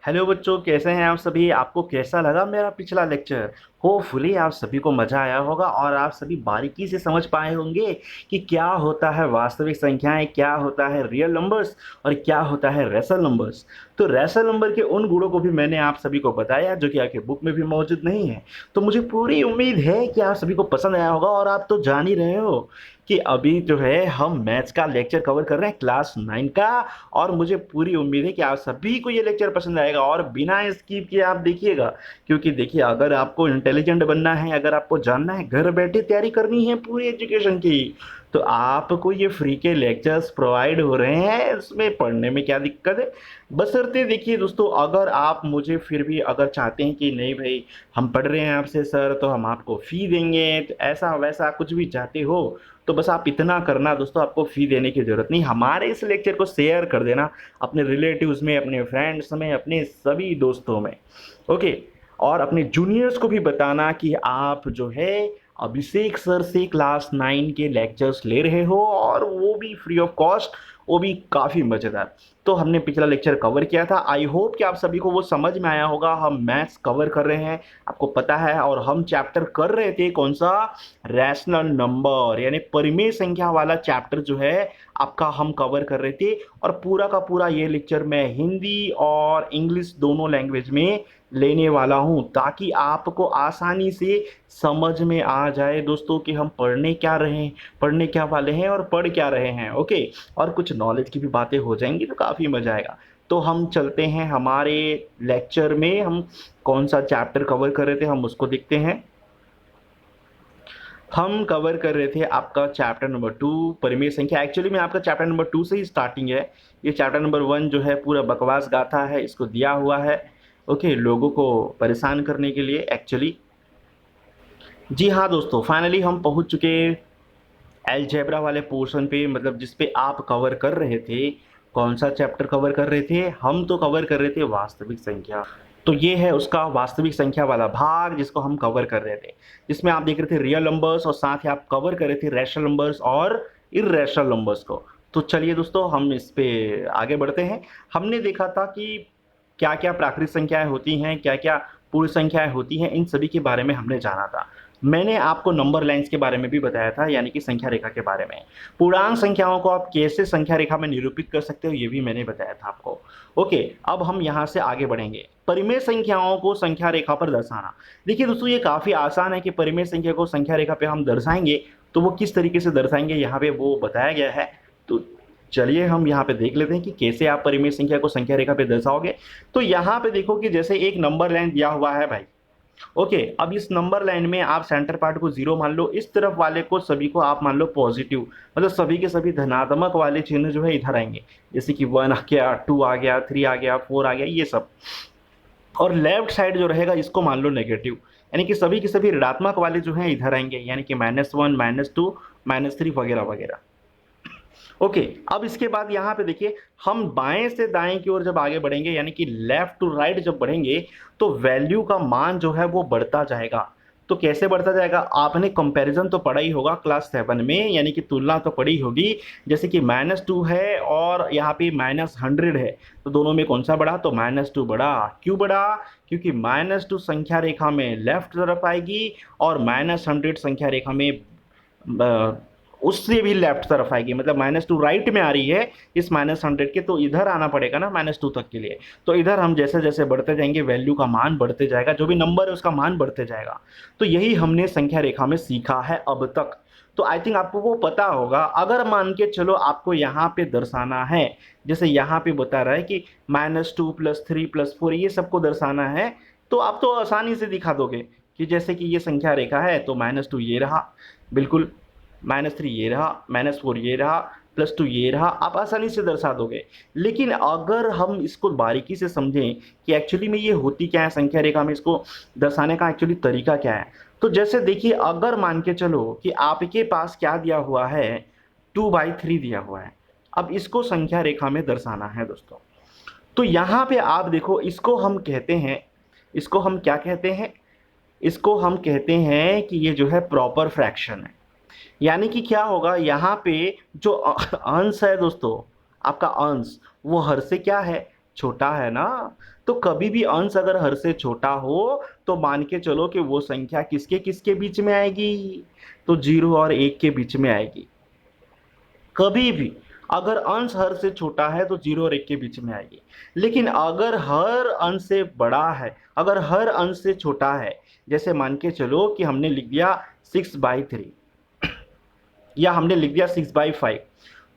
Hello बच्चों, कैसे हैं आप सभी। आपको कैसा लगा मेरा पिछला लेक्चर। होपफुली आप सभी को मज़ा आया होगा और आप सभी बारीकी से समझ पाए होंगे कि क्या होता है वास्तविक संख्याएं, क्या होता है रियल नंबर्स और क्या होता है रैशनल नंबर्स। तो रैशनल नंबर के उन गुणों को भी मैंने आप सभी को बताया जो कि आपके बुक में भी मौजूद नहीं है। तो मुझे पूरी उम्मीद है कि आप सभी को पसंद आया होगा। और आप तो जान ही रहे हो कि अभी जो है हम मैथ्स का लेक्चर कवर कर रहे हैं क्लास 9 का। और मुझे पूरी उम्मीद है कि आप सभी को ये लेक्चर पसंद आएगा और बिना स्किप किए आप देखिएगा। क्योंकि देखिए, अगर आपको इंटेलिजेंट बनना है, अगर आपको जानना है, घर बैठे तैयारी करनी है पूरी एजुकेशन की, तो आपको ये फ्री के लेक्चर्स प्रोवाइड हो रहे हैं। इसमें पढ़ने में क्या दिक्कत है। बशर्ते देखिए दोस्तों, अगर आप मुझे फिर भी अगर चाहते हैं कि नहीं भाई, हम पढ़ रहे हैं आपसे सर तो हम आपको फ़ी देंगे, तो ऐसा वैसा कुछ भी चाहते हो, तो बस आप इतना करना दोस्तों, आपको फ़ी देने की ज़रूरत नहीं। हमारे इस लेक्चर को शेयर कर देना अपने रिलेटिव्स में, अपने फ्रेंड्स में, अपने सभी दोस्तों में। ओके। और अपने जूनियर्स को भी बताना कि आप जो है अभिषेक सर से क्लास 9 के लेक्चर्स ले रहे हो, और वो भी फ्री ऑफ कॉस्ट, वो भी काफ़ी मज़ेदार। तो हमने पिछला लेक्चर कवर किया था। आई होप कि आप सभी को वो समझ में आया होगा। हम मैथ्स कवर कर रहे हैं, आपको पता है, और हम चैप्टर कर रहे थे कौन सा, रैशनल नंबर, यानी परिमेय संख्या वाला चैप्टर जो है आपका हम कवर कर रहे थे। और पूरा का पूरा ये लेक्चर मैं हिंदी और इंग्लिश दोनों लैंग्वेज में लेने वाला हूं, ताकि आपको आसानी से समझ में आ जाए दोस्तों कि हम पढ़ने क्या वाले हैं और पढ़ क्या रहे हैं। ओके। और कुछ नॉलेज की भी बातें हो जाएंगी तो काफ़ी मज़ा आएगा। तो हम चलते हैं हमारे लेक्चर में। हम कौन सा चैप्टर कवर कर रहे थे, हम उसको देखते हैं। हम कवर कर रहे थे आपका चैप्टर नंबर 2, परिमेय संख्या। एक्चुअली में आपका चैप्टर नंबर 2 से ही स्टार्टिंग है। ये चैप्टर नंबर 1 जो है पूरा बकवास गाथा है, इसको दिया हुआ है ओके, लोगों को परेशान करने के लिए एक्चुअली। जी हाँ दोस्तों, फाइनली हम पहुंच चुके अलजेब्रा वाले पोर्शन पे, मतलब जिस पे आप कवर कर रहे थे। कौन सा चैप्टर कवर कर रहे थे, हम तो कवर कर रहे थे वास्तविक संख्या। तो ये है उसका वास्तविक संख्या वाला भाग जिसको हम कवर कर रहे थे, जिसमें आप देख रहे थे रियल नंबर्स और साथ ही आप कवर कर रहे थे रैशनल नंबर्स और इर्रेशनल नंबर्स को। तो चलिए दोस्तों, हम इस पे आगे बढ़ते हैं। हमने देखा था कि क्या क्या प्राकृतिक संख्याएं होती हैं, क्या क्या पूर्ण संख्याएं होती हैं, इन सभी के बारे में हमने जाना था। मैंने आपको नंबर लाइंस के बारे में भी बताया था, यानी कि संख्या रेखा के बारे में। पूर्णांक संख्याओं को आप कैसे संख्या रेखा में निरूपित कर सकते हो, ये भी मैंने बताया था आपको। ओके। अब हम यहाँ से आगे बढ़ेंगे। परिमेय संख्याओं को संख्या रेखा पर दर्शाना। देखिए दोस्तों, ये काफ़ी आसान है कि परिमेय संख्या को संख्या रेखा पे हम दर्शाएंगे। तो वो किस तरीके से दर्शाएंगे, यहाँ पे वो बताया गया है। तो चलिए हम यहाँ पे देख लेते हैं कि कैसे आप परिमेय संख्या को संख्या रेखा पे दर्शाओगे। तो यहाँ पे देखो कि जैसे एक नंबर लाइन दिया हुआ है भाई। ओके। अब इस नंबर लाइन में आप सेंटर पार्ट को 0 मान लो, इस तरफ वाले को सभी को आप मान लो पॉजिटिव, मतलब सभी के सभी धनात्मक वाले चिन्ह जो है इधर आएंगे। जैसे कि 1 आ गया, 2 आ गया, 3 आ गया, 4 आ गया, ये सब। और लेफ्ट साइड जो रहेगा इसको मान लो नेगेटिव, यानी कि सभी के सभी ऋणात्मक वाले जो हैं इधर आएंगे, यानी कि -1, -2, -3 वगैरह वगैरह। ओके। अब इसके बाद यहाँ पे देखिए, हम बाएं से दाएं की ओर जब आगे बढ़ेंगे, यानी कि लेफ्ट टू राइट जब बढ़ेंगे, तो वैल्यू का मान जो है वो बढ़ता जाएगा। तो कैसे बढ़ता जाएगा, आपने कंपैरिजन तो पढ़ा ही होगा क्लास 7 में, यानी कि तुलना तो पढ़ी होगी। जैसे कि -2 है और यहाँ पे -100 है, तो दोनों में कौन सा बढ़ा, तो -2 बढ़ा। क्यों बढ़ा, क्योंकि -2 संख्या रेखा में लेफ्ट तरफ आएगी और -100 संख्या रेखा में उससे भी लेफ्ट तरफ आएगी, मतलब -2 राइट में आ रही है इस -100 के, तो इधर आना पड़ेगा ना -2 तक के लिए। तो इधर हम जैसे जैसे बढ़ते जाएंगे वैल्यू का मान बढ़ते जाएगा, जो भी नंबर है उसका मान बढ़ते जाएगा। तो यही हमने संख्या रेखा में सीखा है अब तक। तो आई थिंक आपको वो पता होगा। अगर मान के चलो आपको यहाँ पे दर्शाना है, जैसे यहाँ पे बता रहा है कि -2 +3 +4 ये सबको दर्शाना है, तो आप तो आसानी से दिखा दोगे कि जैसे कि ये संख्या रेखा है तो -2 ये रहा, बिल्कुल, -3 ये रहा, -4 ये रहा, +2 ये रहा, आप आसानी से दर्शा दोगे। लेकिन अगर हम इसको बारीकी से समझें कि एक्चुअली में ये होती क्या है संख्या रेखा में, इसको दर्शाने का एक्चुअली तरीका क्या है, तो जैसे देखिए, अगर मान के चलो कि आपके पास क्या दिया हुआ है, 2/3 दिया हुआ है। अब इसको संख्या रेखा में दर्शाना है दोस्तों। तो यहाँ पे आप देखो, इसको हम कहते हैं, इसको हम क्या कहते हैं, इसको हम कहते हैं कि ये जो है प्रॉपर फ्रैक्शन है। यानी कि क्या होगा, यहाँ पे जो अंश है दोस्तों, आपका अंश वो हर से क्या है, छोटा है ना, तो कभी भी अंश अगर हर से छोटा हो तो मान के चलो कि वो संख्या किसके किसके बीच में आएगी, तो 0 और 1 के बीच में आएगी। कभी भी अगर अंश हर से छोटा है तो 0 और 1 के बीच में आएगी। लेकिन अगर हर अंश से बड़ा है, अगर हर अंश से छोटा है, जैसे मान के चलो कि हमने लिख दिया 6/3 या हमने लिख दिया 6/5,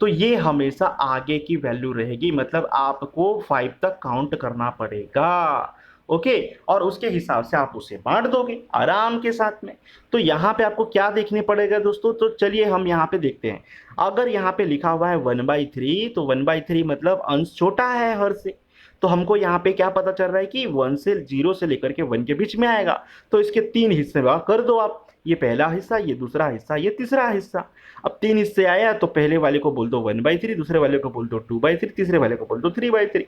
तो ये हमेशा आगे की वैल्यू रहेगी, मतलब आपको 5 तक काउंट करना पड़ेगा। ओके, और उसके हिसाब से आप उसे बांट दोगे आराम के साथ में। तो यहाँ पे आपको क्या देखने पड़ेगा दोस्तों, तो चलिए हम यहाँ पे देखते हैं। अगर यहाँ पे लिखा हुआ है 1/3, तो 1/3 मतलब अंश छोटा है हर से, तो हमको यहाँ पे क्या पता चल रहा है कि 0 से लेकर के 1 के बीच में आएगा। तो इसके 3 हिस्से में कर दो आप, ये पहला हिस्सा, ये दूसरा हिस्सा, ये तीसरा हिस्सा। अब 3 हिस्से आया तो पहले वाले को बोल दो 1/3, दूसरे वाले को बोल दो 2/3, तीसरे वाले को बोल दो 3/3।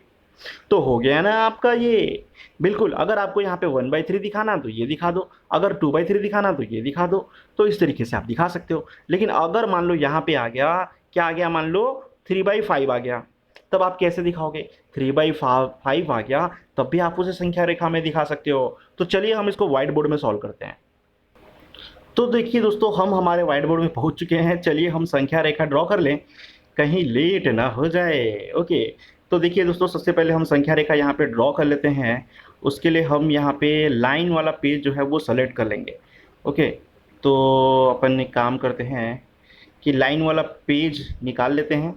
तो हो गया ना आपका ये। बिल्कुल, अगर आपको यहाँ पे 1/3 दिखाना तो ये दिखा दो, अगर 2/3 दिखाना तो ये दिखा दो। तो इस तरीके से आप दिखा सकते हो। लेकिन अगर मान लो यहाँ पे आ गया, क्या आ गया, मान लो 3/5 आ गया, तब आप कैसे दिखाओगे? 3/5 आ गया तब भी आप उसे संख्या रेखा में दिखा सकते हो। तो चलिए हम इसको व्हाइट बोर्ड में सॉल्व करते हैं। तो देखिए दोस्तों, हम हमारे व्हाइट बोर्ड में पहुंच चुके हैं। चलिए हम संख्या रेखा ड्रॉ कर लें, कहीं लेट ना हो जाए। ओके, तो देखिए दोस्तों, सबसे पहले हम संख्या रेखा यहाँ पे ड्रॉ कर लेते हैं। उसके लिए हम यहाँ पे लाइन वाला पेज जो है वो सेलेक्ट कर लेंगे। ओके, तो अपन एक काम करते हैं कि लाइन वाला पेज निकाल लेते हैं।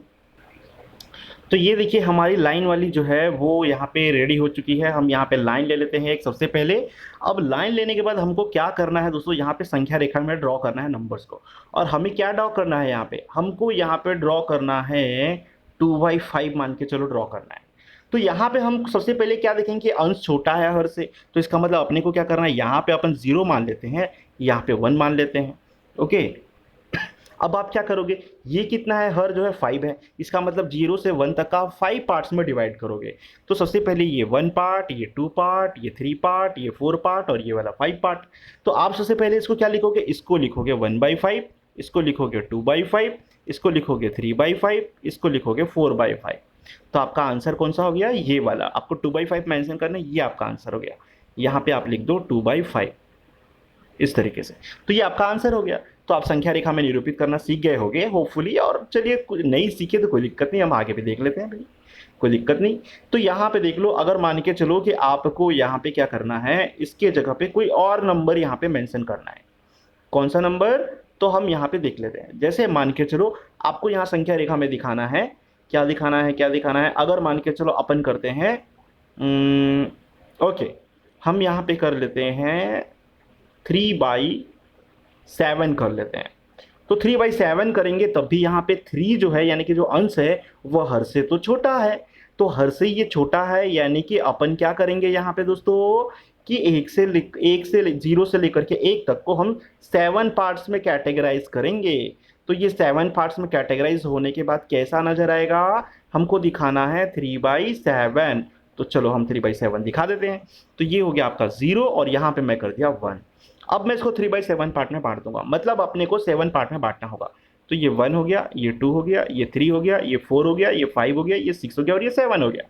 तो ये देखिए हमारी लाइन वाली जो है वो यहाँ पे रेडी हो चुकी है। हम यहाँ पे लाइन ले लेते हैं एक सबसे पहले। अब लाइन लेने के बाद हमको क्या करना है दोस्तों, यहाँ पे संख्या रेखा में ड्रॉ करना है नंबर्स को। और हमें क्या ड्रॉ करना है, यहाँ पे हमको यहाँ पे ड्रॉ करना है 2/5 मान के चलो ड्रॉ करना है। तो यहाँ पे हम सबसे पहले क्या देखेंगे कि अंश छोटा है हर से, तो इसका मतलब अपने को क्या करना है, यहाँ पे अपन 0 मान लेते हैं, यहाँ पे 1 मान लेते हैं। ओके, अब आप क्या करोगे, ये कितना है, हर जो है 5 है, इसका मतलब 0 से 1 तक का 5 पार्ट्स में डिवाइड करोगे। तो सबसे पहले ये 1 पार्ट, ये 2 पार्ट, ये 3 पार्ट, ये 4 पार्ट और ये वाला 5 पार्ट। तो आप सबसे पहले इसको क्या लिखोगे, इसको लिखोगे 1/5, इसको लिखोगे 2/5, इसको लिखोगे 3/5, इसको लिखोगे 4/5। तो आपका आंसर कौन सा हो गया, ये वाला। आपको 2/5 मेंशन करना है, ये आपका आंसर हो गया। यहाँ पे आप लिख दो 2/5 इस तरीके से। तो ये आपका आंसर हो गया। तो आप संख्या रेखा में निरूपित करना सीख गए होंगे होपफुली। और चलिए, कुछ नहीं सीखे तो कोई दिक्कत नहीं, हम आगे भी देख लेते हैं भाई, कोई दिक्कत नहीं। तो यहाँ पे देख लो, अगर मान के चलो कि आपको यहाँ पे क्या करना है, इसके जगह पे कोई और नंबर यहाँ पे मेंशन करना है। कौन सा नंबर, तो हम यहाँ पे देख लेते हैं। जैसे मान के चलो आपको यहाँ संख्या रेखा में दिखाना है, क्या दिखाना है, क्या दिखाना है, अगर मान के चलो अपन करते हैं ओके, हम यहाँ पे कर लेते हैं 3/7 कर लेते हैं। तो 3/7 करेंगे तब भी यहाँ पे 3 जो है, यानी कि जो अंश है वह हर से तो छोटा है। तो हर से ये छोटा है, यानी कि अपन क्या करेंगे यहाँ पे दोस्तों कि 0 से लेकर के 1 तक को हम 7 पार्ट्स में कैटेगराइज करेंगे। तो ये 7 पार्ट्स में कैटेगराइज होने के बाद कैसा नजर आएगा, हमको दिखाना है 3/7। तो चलो हम 3/7 दिखा देते हैं। तो ये हो गया आपका 0 और यहाँ पे मैं कर दिया 1। अब मैं इसको 3/7 पार्ट में बांट दूंगा, मतलब अपने को 7 पार्ट में बांटना होगा। तो ये 1 हो गया, ये 2 हो गया, ये 3 हो गया, ये 4 हो गया, ये 5 हो गया, ये 6 हो गया और ये 7 हो गया।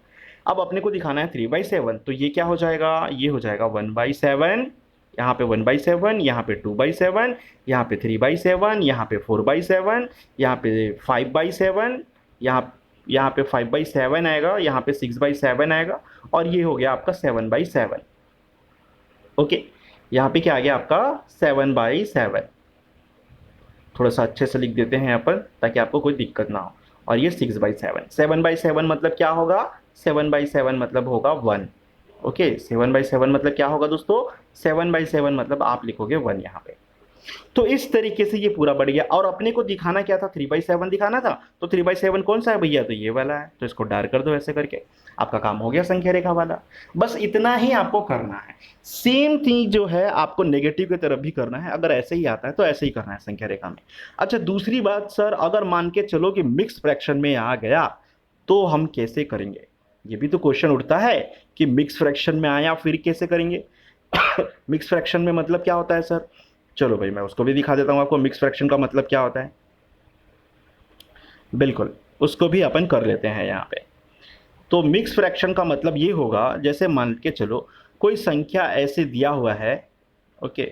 अब अपने को दिखाना है 3/7। तो ये क्या हो जाएगा, ये हो जाएगा 1/7, यहाँ पे 1/7, यहाँ पे 2/7, यहाँ पे 3/7, यहाँ पे 4/7, यहाँ पे 5/7, यहाँ पे 5/7 आएगा, यहाँ पे 6/7 आएगा और ये हो गया आपका 7/7। ओके, यहाँ पे क्या आ गया आपका 7/7। थोड़ा सा अच्छे से लिख देते हैं अपन ताकि आपको कोई दिक्कत ना हो। और ये 6/7, 7/7 मतलब क्या होगा, 7/7 मतलब होगा 1। ओके, 7/7 मतलब क्या होगा दोस्तों, 7/7 मतलब आप लिखोगे 1 यहाँ पे। तो इस तरीके से ये पूरा बढ़ गया। और अपने को दिखाना क्या था, 3/7 दिखाना था। तो 3/7 कौन सा है भैया, तो ये वाला है। तो इसको डार्क कर दो ऐसे करके, आपका काम हो गया संख्या रेखा वाला। बस इतना ही आपको करना है। सेम थिंग जो है आपको नेगेटिव की तरफ भी करना है। अगर ऐसे ही आता है तो ऐसे ही करना है संख्या रेखा में। अच्छा, दूसरी बात सर, अगर मान के चलो कि मिक्स फ्रैक्शन में आ गया तो हम कैसे करेंगे, ये भी तो क्वेश्चन उठता है कि मिक्स फ्रैक्शन में आया फिर कैसे करेंगे। मिक्स फ्रैक्शन में मतलब क्या होता है सर, चलो भाई मैं उसको भी दिखा देता हूँ आपको, मिक्स फ्रैक्शन का मतलब क्या होता है। बिल्कुल, उसको भी अपन कर लेते हैं यहाँ पे। तो मिक्स फ्रैक्शन का मतलब ये होगा, जैसे मान के चलो कोई संख्या ऐसे दिया हुआ है, ओके,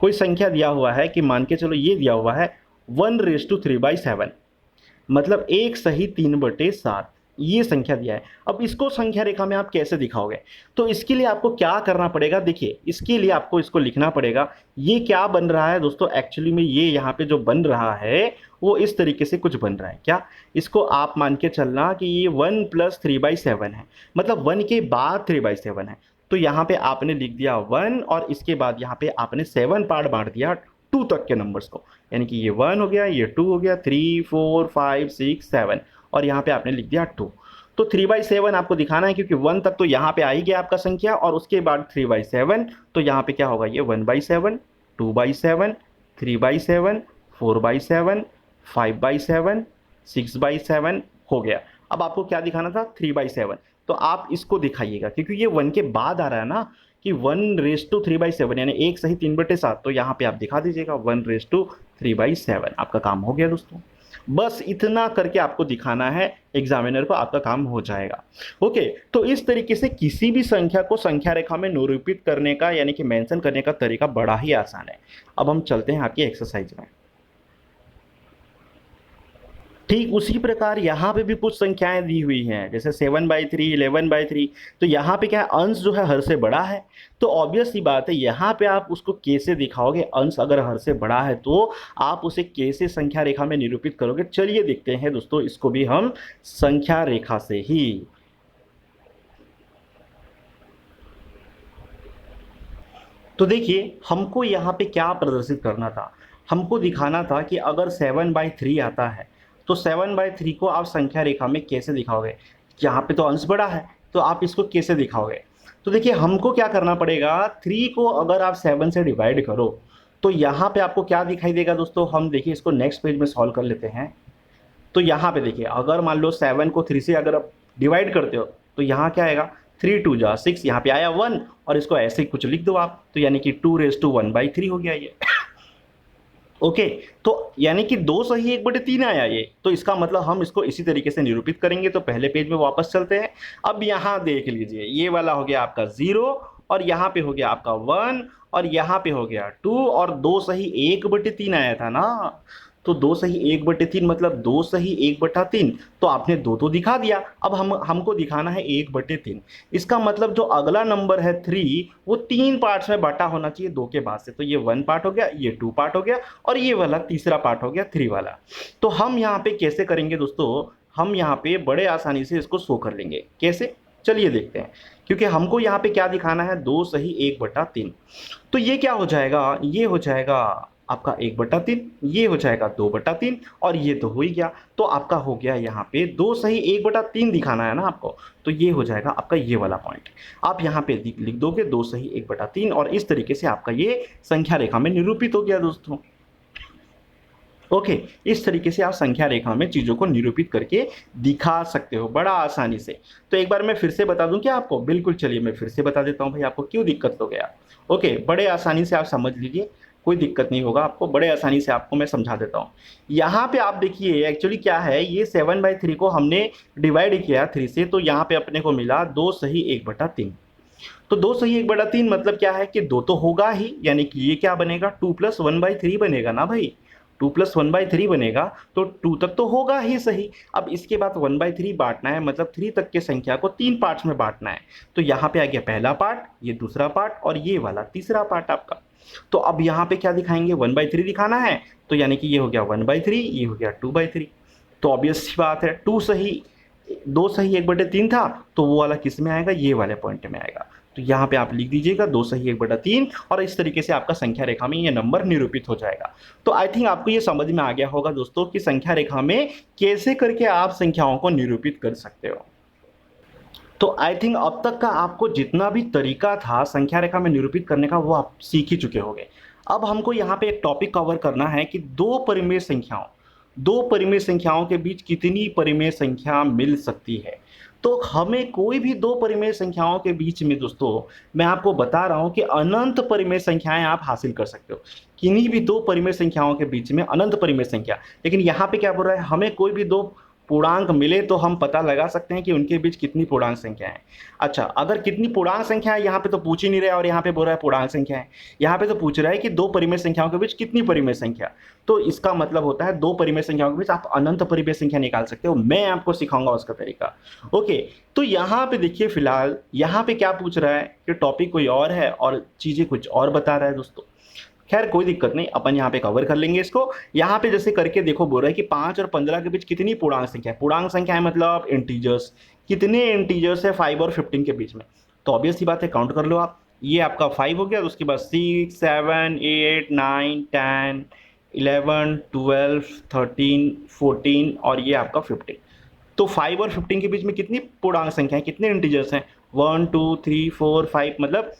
कोई संख्या दिया हुआ है कि मान के चलो ये दिया हुआ है 1:3/7, मतलब 1/3/7, ये संख्या दिया है। अब इसको संख्या रेखा में आप कैसे दिखाओगे? तो इसके लिए आपको क्या करना पड़ेगा, देखिए इसके लिए आपको इसको लिखना पड़ेगा। ये क्या बन रहा है दोस्तों, एक्चुअली में ये यहाँ पे जो बन रहा है वो इस तरीके से कुछ बन रहा है। क्या? इसको आप मान के चलना कि ये 1 + 3/7 है, मतलब 1 के बाद 3/7 है। तो यहाँ पे आपने लिख दिया 1 और इसके बाद यहाँ पे आपने 7 पार्ट बांट दिया 2 तक के नंबर्स को, यानी कि ये 1 हो गया, ये 2 हो गया, 3 4 5 6 7, और यहाँ पे आपने लिख दिया 2। तो 3/7 आपको दिखाना है, क्योंकि 1 तक तो यहाँ पे आ ही गया आपका संख्या, और उसके बाद 3/7, तो यहाँ पे क्या होगा, ये 1/7, 2/7, 3/7, 4/7, 5/7, 6/7 हो गया। अब आपको क्या दिखाना था, 3/7, तो आप इसको दिखाइएगा, क्योंकि ये 1 के बाद आ रहा है ना कि 1:3/7, यानी 1/3/7, तो यहाँ पे आप दिखा दीजिएगा 1:3/7। आपका काम हो गया दोस्तों। बस इतना करके आपको दिखाना है एग्जामिनर को, आपका काम हो जाएगा। ओके, तो इस तरीके से किसी भी संख्या को संख्या रेखा में निरूपित करने का, यानी कि मेंशन करने का तरीका बड़ा ही आसान है। अब हम चलते हैं आपकी एक्सरसाइज में। ठीक उसी प्रकार यहाँ पे भी कुछ संख्याएं दी हुई हैं, जैसे 7/3, 11/3। तो यहाँ पे क्या है, अंश जो है हर से बड़ा है, तो ऑब्वियस सी बात है यहाँ पे आप उसको कैसे दिखाओगे, अंश अगर हर से बड़ा है तो आप उसे कैसे संख्या रेखा में निरूपित करोगे। चलिए देखते हैं दोस्तों, इसको भी हम संख्या रेखा से ही। तो देखिए हमको यहाँ पे क्या प्रदर्शित करना था, हमको दिखाना था कि अगर 7/3 आता है तो 7/3 को आप संख्या रेखा में कैसे दिखाओगे। यहाँ पे तो अंश बड़ा है, तो आप इसको कैसे दिखाओगे। तो देखिए हमको क्या करना पड़ेगा, 3 को अगर आप 7 से डिवाइड करो तो यहाँ पे आपको क्या दिखाई देगा दोस्तों। हम देखिए इसको नेक्स्ट पेज में सॉल्व कर लेते हैं। तो यहाँ पे देखिए अगर मान लो 7 को 3 से अगर आप डिवाइड करते हो तो यहाँ क्या आएगा, 3 2 जा 6, यहाँ पे आया 1, और इसको ऐसे ही कुछ लिख दो आप, तो यानी कि 2⁻1/3 हो गया ये। ओके, तो यानी कि 2 सही 1/3 आया ये, तो इसका मतलब हम इसको इसी तरीके से निरूपित करेंगे। तो पहले पेज में वापस चलते हैं। अब यहाँ देख लीजिए, ये वाला हो गया आपका 0, और यहाँ पे हो गया आपका 1, और यहाँ पे हो गया 2, और 2 सही 1/3 आया था ना। तो 2 सही 1/3 मतलब 2 सही 1/3, तो आपने 2 तो दिखा दिया। अब हमको दिखाना है 1/3। इसका मतलब जो अगला नंबर है 3, वो 3 पार्ट्स में बांटा होना चाहिए 2 के बाद से। तो ये 1 पार्ट हो गया, ये 2 पार्ट हो गया, और ये वाला तीसरा पार्ट हो गया 3 वाला। तो हम यहाँ पे कैसे करेंगे दोस्तों, हम यहाँ पे बड़े आसानी से इसको शो कर लेंगे। कैसे, चलिए देखते हैं। क्योंकि हमको यहाँ पे क्या दिखाना है, 2 सही 1/3। तो ये क्या हो जाएगा, ये हो जाएगा आपका 1/3, ये हो जाएगा 2/3, और ये तो हो ही गया। तो आपका हो गया यहाँ पे 2 सही 1/3 दिखाना है ना आपको, तो ये हो जाएगा आपका ये वाला पॉइंट। आप यहाँ पे लिख दोगे 2 सही 1/3, और इस तरीके से आपका ये संख्या रेखा में निरूपित हो गया दोस्तों। ओके, इस तरीके से आप संख्या रेखा में चीज़ों को निरूपित करके दिखा सकते हो बड़ा आसानी से। तो एक बार मैं फिर से बता दूं क्या आपको, बिल्कुल, चलिए मैं फिर से बता देता हूं भाई, आपको क्यों दिक्कत हो गया। ओके, बड़े आसानी से आप समझ लीजिए, कोई दिक्कत नहीं होगा आपको, बड़े आसानी से आपको मैं समझा देता हूँ। यहाँ पे आप देखिए एक्चुअली क्या है, ये 7/3 को हमने डिवाइड किया 3 से, तो यहाँ पे अपने को मिला 2 सही 1/3। तो 2 सही 1/3 मतलब क्या है कि 2 तो होगा ही, यानी कि ये क्या बनेगा, 2 + 1/3 बनेगा ना भाई, 2 + 1/3 बनेगा, तो 2 तक तो होगा ही सही। अब इसके बाद 1/3 बांटना है, मतलब 3 तक के संख्या को 3 पार्ट्स में बांटना है। तो यहाँ पे आ गया पहला पार्ट, ये दूसरा पार्ट, और ये वाला तीसरा पार्ट आपका। तो अब यहाँ पे क्या दिखाएंगे, 1/3 दिखाना है, तो यानी कि ये हो गया 1/3, ये हो गया 2/3। तो ऑब्वियस सी बात है, 2 सही 1/3 था, तो वो वाला किस में आएगा, ये वाले पॉइंट में आएगा। तो यहाँ पे आप लिख दीजिएगा 2 सही 1/3, और इस तरीके से आपका संख्या रेखा में ये नंबर निरूपित हो जाएगा। तो आई थिंक आपको ये समझ में आ गया होगा दोस्तों कि संख्या रेखा में कैसे करके आप संख्याओं को निरूपित कर सकते हो। तो आई थिंक अब तक का आपको जितना भी तरीका था संख्या रेखा में निरूपित करने का, वो आप सीख ही चुके होंगे। अब हमको यहाँ पे एक टॉपिक कवर करना है कि दो परिमेय संख्याओं के बीच कितनी परिमेय संख्या मिल सकती है। तो हमें कोई भी दो परिमेय संख्याओं के बीच में दोस्तों, मैं आपको बता रहा हूं कि अनंत परिमेय संख्याएं आप हासिल कर सकते हो। किन्हीं भी दो परिमेय संख्याओं के बीच में अनंत परिमेय संख्या, लेकिन यहाँ पे क्या बोल रहा है, हमें कोई भी दो पूर्णांक मिले तो हम पता लगा सकते हैं कि उनके बीच कितनी पूर्णांक संख्या है। अच्छा, अगर कितनी पूर्णांक संख्या है यहाँ पे तो पूछ ही नहीं रहा है, और यहाँ पे बोल रहा है पूर्णांक संख्या है। यहाँ पे तो पूछ रहा है कि दो परिमेय संख्याओं के बीच कितनी परिमेय संख्या। तो इसका मतलब होता है दो परिमेय संख्याओं के बीच आप अनंत परिमेय संख्या निकाल सकते हो। मैं आपको सिखाऊंगा उसका तरीका। ओके, तो यहाँ पे देखिए फिलहाल यहाँ पे क्या पूछ रहा है कि टॉपिक कोई और है और चीजें कुछ और बता रहा है दोस्तों। खैर कोई दिक्कत नहीं, अपन यहाँ पे कवर कर लेंगे इसको। यहाँ पे जैसे करके देखो, बोल रहा है कि 5 और 15 के बीच कितनी पूर्णांक संख्या है। पूर्णांक संख्या है मतलब इंटीजर्स। कितने इंटीजर्स है 5 और 15 के बीच में? तो ऑब्वियस सी बात है, काउंट कर लो आप। ये आपका 5 हो गया, तो उसके बाद 6 7 8 9 10 11 12 13 14 और ये आपका 15। तो 5 और 15 के बीच में कितनी पूर्णांक संख्या है, कितने इंटीजर्स हैं? 1 2 3 4 5, मतलब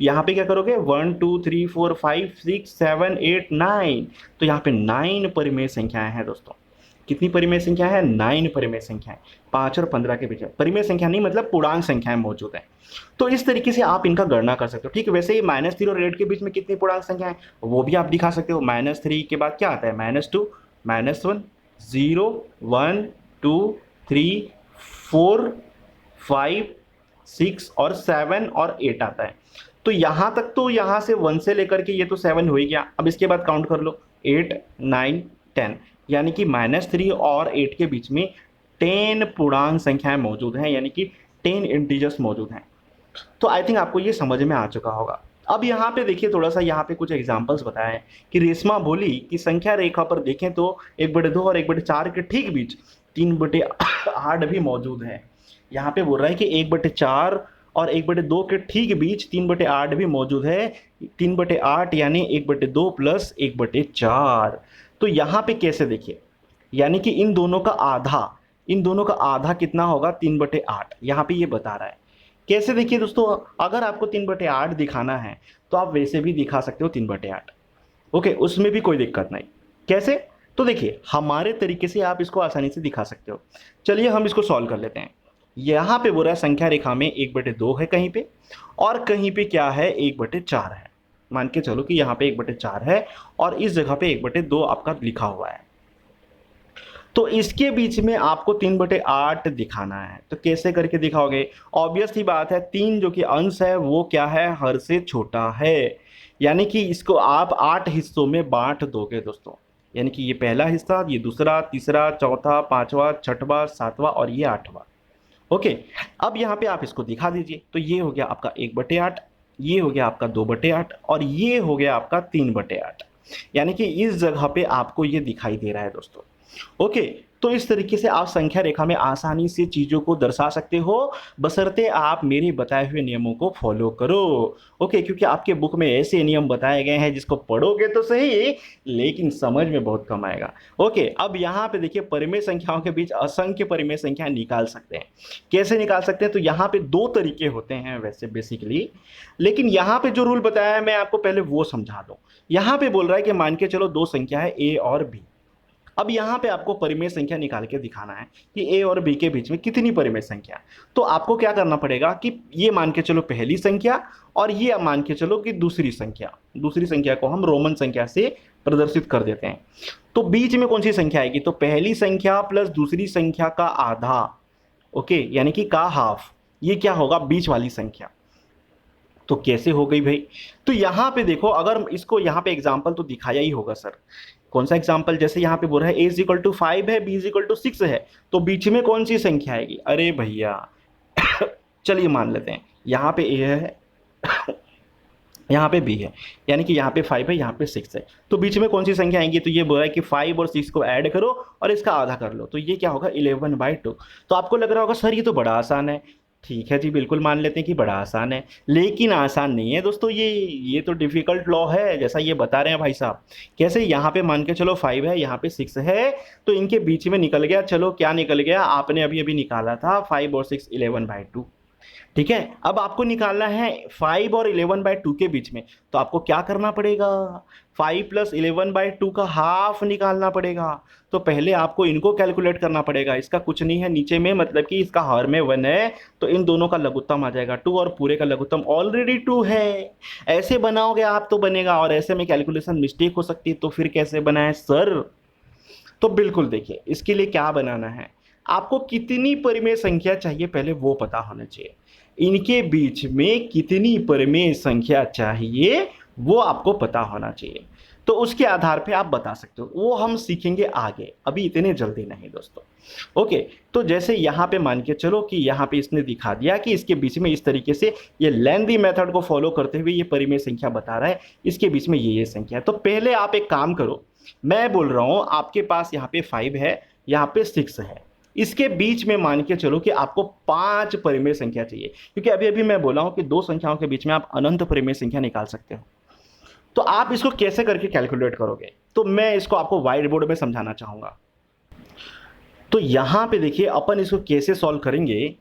यहाँ पे क्या करोगे 1 2 3 4 5 6 7 8 9। तो यहाँ पे 9 परिमेय संख्याएं हैं दोस्तों। कितनी परिमेय संख्या है? 9 परिमेय संख्याएं 5 और 15 के बीच में। परिमेय संख्या नहीं मतलब पूर्णांक संख्याएं मौजूद हैं। तो इस तरीके से आप इनका गणना कर सकते हो। ठीक है, वैसे ही -3 और 8 के बीच में कितनी पूर्णांक संख्या है वो भी आप दिखा सकते हो। -3 के बाद क्या आता है? -2 -1 0 1 2 3 4 5 6 और 7 और 8 आता है। तो यहां तक तो यहां से 1 से लेकर के ये तो 7 हो ही गया। अब इसके बाद काउंट कर लो 8 9 10, यानी कि -3 और 8 के बीच में 10 पूर्णांक संख्याएं मौजूद हैं, यानी कि 10 इंटीजर्स मौजूद हैं। तो आई थिंक आपको ये समझ में आ चुका होगा। अब यहाँ पे देखिए थोड़ा सा यहाँ पे कुछ एग्जांपल्स बताए हैं कि रेशमा बोली कि संख्या रेखा पर देखें तो 1/2 और 1/4 के ठीक बीच 3/8 भी मौजूद है। यहाँ पे बोल रहा है कि 1/4 और 1/2 के ठीक बीच 3/8 भी मौजूद है। 3/8 यानी 1/2 प्लस 1/4। तो यहाँ पे कैसे देखिए, यानी कि इन दोनों का आधा कितना होगा? 3/8। यहाँ पे ये बता रहा है। कैसे देखिए दोस्तों, अगर आपको 3/8 दिखाना है तो आप वैसे भी दिखा सकते हो 3/8। ओके, उसमें भी कोई दिक्कत नहीं। कैसे? तो देखिए हमारे तरीके से आप इसको आसानी से दिखा सकते हो। चलिए हम इसको सॉल्व कर लेते हैं। यहाँ पे बोल रहा है संख्या रेखा में 1/2 है कहीं पे, और कहीं पे क्या है 1/4 है। मान के चलो कि यहाँ पे 1/4 है और इस जगह पे 1/2 आपका लिखा हुआ है। तो इसके बीच में आपको 3/8 दिखाना है। तो कैसे करके दिखाओगे? ऑब्वियस सी बात है, 3 जो कि अंश है वो क्या है? हर से छोटा है। यानी कि इसको आप 8 हिस्सों में बांट दोगे दोस्तों। यानी कि ये पहला हिस्सा, ये दूसरा, तीसरा, चौथा, पांचवा, छठवां, सातवां और ये 8वां। ओके, अब यहाँ पे आप इसको दिखा दीजिए। तो ये हो गया आपका 1/8, ये हो गया आपका 2/8 और ये हो गया आपका 3/8। यानी कि इस जगह पे आपको ये दिखाई दे रहा है दोस्तों। ओके, तो इस तरीके से आप संख्या रेखा में आसानी से चीजों को दर्शा सकते हो, बशर्ते आप मेरे बताए हुए नियमों को फॉलो करो। ओके, क्योंकि आपके बुक में ऐसे नियम बताए गए हैं जिसको पढ़ोगे तो सही लेकिन समझ में बहुत कम आएगा। ओके, अब यहाँ पे देखिए परिमेय संख्याओं के बीच असंख्य परिमेय संख्याएं निकाल सकते हैं। कैसे निकाल सकते हैं? तो यहाँ पे दो तरीके होते हैं वैसे बेसिकली, लेकिन यहाँ पे जो रूल बताया है मैं आपको पहले वो समझा दूं। यहाँ पे बोल रहा है कि मान के चलो दो संख्या है ए और बी। अब यहाँ पे आपको परिमेय संख्या निकाल के दिखाना है कि ए और बी के बीच में कितनी परिमेय संख्या। तो आपको क्या करना पड़ेगा कि ये मान के चलो पहली संख्या और ये मान के चलो कि दूसरी संख्या को हम रोमन संख्या से प्रदर्शित कर देते हैं। तो बीच में कौन सी संख्या आएगी? तो पहली संख्या प्लस दूसरी संख्या का आधा। ओके, यानी कि का हाफ। ये क्या होगा? बीच वाली संख्या। तो कैसे हो गई भाई? तो यहाँ पे देखो, अगर इसको यहाँ पे एग्जाम्पल तो दिखाया ही होगा सर। कौन सा एग्जाम्पल? जैसे यहाँ पे बोल रहा है a = 5 है, b = 6 है, तो बीच में कौन सी संख्या आएगी? अरे भैया चलिए मान लेते हैं यहाँ पे a है यहाँ पे b है, यानी कि यहाँ पे 5 है, यहाँ पे 6 है, तो बीच में कौन सी संख्या आएगी? तो ये बोल रहा है कि 5 और 6 को ऐड करो और इसका आधा कर लो, तो ये क्या होगा? 11/2। तो आपको लग रहा होगा सर ये तो बड़ा आसान है। ठीक है जी, बिल्कुल मान लेते हैं कि बड़ा आसान है, लेकिन आसान नहीं है दोस्तों। ये तो डिफिकल्ट लॉ है जैसा ये बता रहे हैं भाई साहब। कैसे? यहाँ पे मान के चलो 5 है, यहाँ पे 6 है, तो इनके बीच में निकल गया। चलो क्या निकल गया? आपने अभी अभी निकाला था 5 और 6 11/2। ठीक है, अब आपको निकालना है 5 और 11/2 के बीच में, तो आपको क्या करना पड़ेगा? 5 + 11/2 का हाफ निकालना पड़ेगा। तो पहले आपको इनको कैलकुलेट करना पड़ेगा। इसका कुछ नहीं है नीचे में, मतलब कि इसका हर में 1 है, तो इन दोनों का लघुत्तम आ जाएगा 2 और पूरे का लघुत्तम ऑलरेडी 2 है। ऐसे बनाओगे आप तो बनेगा, और ऐसे में कैलकुलेशन मिस्टेक हो सकती है, तो फिर कैसे बनाए सर? तो बिल्कुल देखिए, इसके लिए क्या बनाना है, आपको कितनी परिमेय संख्या चाहिए पहले वो पता होना चाहिए। इनके बीच में कितनी परिमेय संख्या चाहिए वो आपको पता होना चाहिए। तो उसके आधार पे आप बता सकते हो, वो हम सीखेंगे आगे, अभी इतने जल्दी नहीं दोस्तों। ओके, तो जैसे यहाँ पे मान के चलो कि यहाँ पे इसने दिखा दिया कि इसके बीच में इस तरीके से ये लेंथी मेथड को फॉलो करते हुए ये परिमेय संख्या बता रहा है, इसके बीच में ये संख्या है। तो पहले आप एक काम करो, मैं बोल रहा हूँ आपके पास यहाँ पे 5 है, यहाँ पे 6 है, इसके बीच में मान के चलो कि आपको 5 परिमेय संख्या चाहिए, क्योंकि अभी अभी मैं बोला हूं कि दो संख्याओं के बीच में आप अनंत परिमेय संख्या निकाल सकते हो। तो आप इसको कैसे करके कैलकुलेट करोगे, तो मैं इसको आपको व्हाइट बोर्ड में समझाना चाहूंगा। तो यहां पे देखिए अपन इसको कैसे सॉल्व करेंगे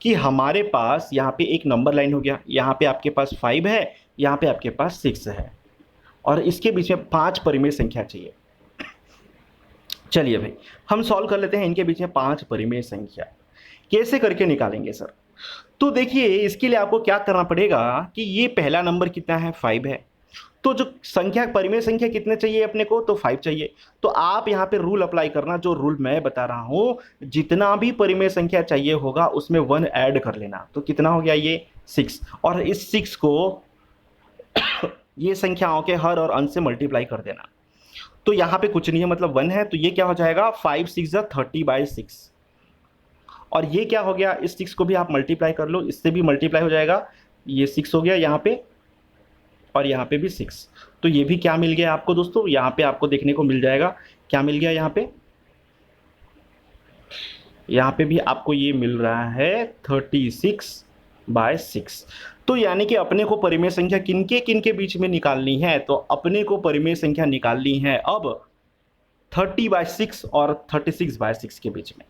कि हमारे पास यहाँ पे एक नंबर लाइन हो गया, यहाँ पे आपके पास 5 है, यहाँ पे आपके पास 6 है, और इसके बीच में 5 परिमेय संख्या चाहिए। चलिए भाई हम सॉल्व कर लेते हैं इनके बीच में 5 परिमेय संख्या। कैसे करके निकालेंगे सर, तो देखिए इसके लिए आपको क्या करना पड़ेगा कि ये पहला नंबर कितना है, 5 है, तो जो संख्या परिमेय संख्या कितने चाहिए अपने को, तो 5 चाहिए। तो आप यहाँ पे रूल अप्लाई करना, जो रूल मैं बता रहा हूं, जितना भी परिमेय संख्या चाहिए होगा उसमें 1 ऐड कर लेना। तो कितना हो गया ये 6, और इस 6 को ये संख्याओं के हर और अंश से मल्टीप्लाई कर देना। तो यहाँ पे कुछ नहीं है, मतलब 1 है, तो ये क्या हो जाएगा 5 6 30/6। और ये क्या हो गया, इस 6 को भी आप मल्टीप्लाई कर लो, इससे भी मल्टीप्लाई हो जाएगा, ये 6 हो गया यहाँ पे, और यहाँ पे भी 6। तो ये भी क्या मिल गया आपको दोस्तों, यहाँ पे आपको देखने को मिल जाएगा, क्या मिल गया यहाँ पे भी आपको ये मिल रहा है 36/6। तो यानी कि अपने को परिमेय संख्या किनके बीच में निकालनी है, तो अपने को परिमेय संख्या निकालनी है अब 30/6 और 36/6 के बीच में।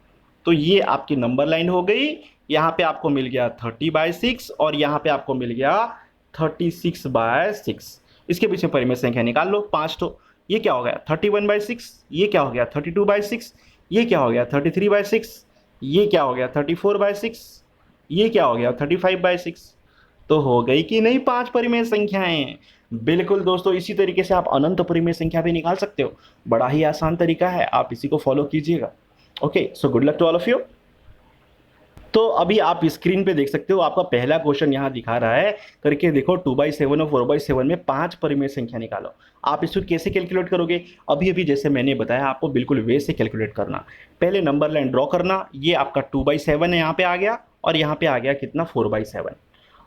तो ये आपकी नंबर लाइन हो गई, यहाँ पे आपको मिल गया 30/6 और यहाँ पे आपको मिल गया 36/6। इसके बीच में परिमेय संख्या निकाल लो 5 तो। ये क्या हो गया 31/6, ये क्या हो गया 32/6, ये क्या हो गया 33/6, ये क्या हो गया 34/6, ये क्या हो गया 35/6। तो हो गई कि नहीं 5 परिमेय संख्याएं। बिल्कुल दोस्तों, इसी तरीके से आप अनंत परिमेय संख्या भी निकाल सकते हो, बड़ा ही आसान तरीका है, आप इसी को फॉलो कीजिएगा। Okay, so good luck to all of you. तो अभी आप स्क्रीन पे देख सकते हो, आपका पहला क्वेश्चन यहाँ दिखा रहा है, करके देखो 2/7 और 4/7 में 5 परिमेय संख्या निकालो। आप इसको कैसे कैलकुलेट करोगे, अभी अभी जैसे मैंने बताया आपको बिल्कुल वे से कैलकुलेट करना। पहले नंबर लाइन ड्रॉ करना, ये आपका 2/7 है, यहाँ पे आ गया, और यहाँ पे आ गया कितना 4/7।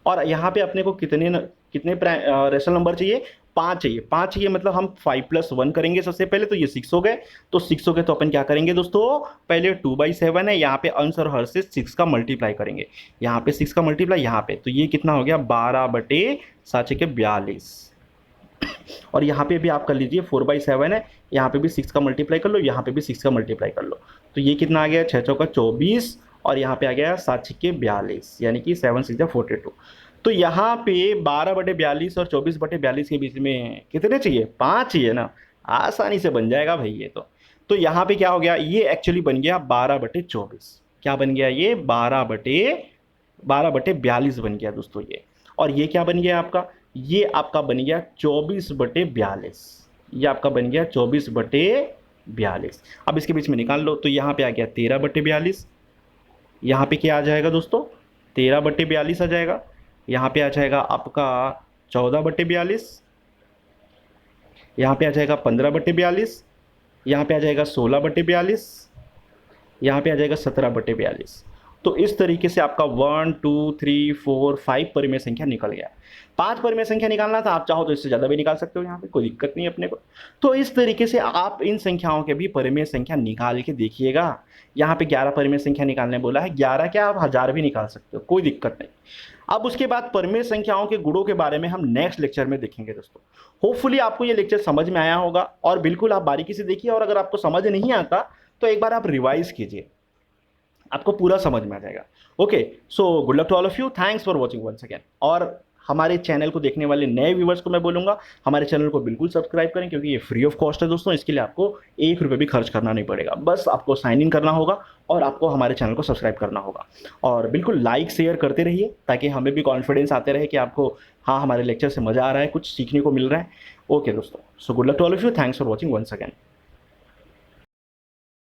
और यहाँ पे अपने को कितने रेशनल नंबर चाहिए, 5 चाहिए। 5 चाहिए मतलब हम 5 + 1 करेंगे सबसे पहले, तो ये 6 हो गए। तो 6 हो गए तो अपन क्या करेंगे दोस्तों, पहले 2/7 है, यहाँ पे अंश और हर से 6 का मल्टीप्लाई करेंगे, यहाँ पे 6 का मल्टीप्लाई यहाँ पे, तो ये कितना हो गया 12/7 और यहाँ पे भी आप कर लीजिए 4/7 है, यहाँ पे भी 6 का मल्टीप्लाई कर लो, यहाँ पे भी 6 का मल्टीप्लाई कर लो, तो ये कितना आ गया 6 चौका 24, और यहाँ पे आ गया 7×6 = 42, यानी कि 7 6 42। तो यहाँ पे 12/42 और 24/42 के बीच में कितने चाहिए, 5 चाहिए ना, आसानी से बन जाएगा भाई ये तो यहाँ पे क्या हो गया, ये एक्चुअली बन गया 12/24। क्या बन गया, ये 12/42 बन गया दोस्तों ये। और ये क्या बन गया आपका, ये आपका बन गया 24/42, ये आपका बन गया 24/42। अब इसके बीच में निकाल लो, तो यहाँ पे आ गया 13/42, यहाँ पे क्या आ जाएगा दोस्तों 13/42 आ जाएगा, यहाँ पे आ जाएगा आपका 14/42, यहाँ पे आ जाएगा 15/42, यहाँ पे आ जाएगा 16/42, यहाँ पे आ जाएगा 17/42। तो इस तरीके से आपका 1 2 3 4 5 परिमेय संख्या निकल गया। 5 परिमेय संख्या निकालना था, आप चाहो तो इससे ज़्यादा भी निकाल सकते हो, यहाँ पे कोई दिक्कत नहीं है अपने को। तो इस तरीके से आप इन संख्याओं के भी परिमेय संख्या निकाल के देखिएगा। यहाँ पे 11 परिमेय संख्या निकालने बोला है, 11 क्या आप 1000 भी निकाल सकते हो, कोई दिक्कत नहीं। अब उसके बाद परिमेय संख्याओं के गुणों के बारे में हम नेक्स्ट लेक्चर में देखेंगे दोस्तों। होपफुली आपको ये लेक्चर समझ में आया होगा, और बिल्कुल आप बारीकी से देखिए, और अगर आपको समझ नहीं आता तो एक बार आप रिवाइज कीजिए, आपको पूरा समझ में आ जाएगा। Okay, so good luck to all of you, thanks for watching once again. और हमारे चैनल को देखने वाले नए व्यूवर्स को मैं बोलूँगा हमारे चैनल को बिल्कुल सब्सक्राइब करें, क्योंकि ये फ्री ऑफ कॉस्ट है दोस्तों। इसके लिए आपको 1 रुपये भी खर्च करना नहीं पड़ेगा, बस आपको साइन इन करना होगा और आपको हमारे चैनल को सब्सक्राइब करना होगा। और बिल्कुल लाइक शेयर करते रहिए, ताकि हमें भी कॉन्फिडेंस आते रहे कि आपको हाँ हमारे लेक्चर से मज़ा आ रहा है, कुछ सीखने को मिल रहा है। ओके दोस्तों, so good luck to all of you, thanks for watching once again.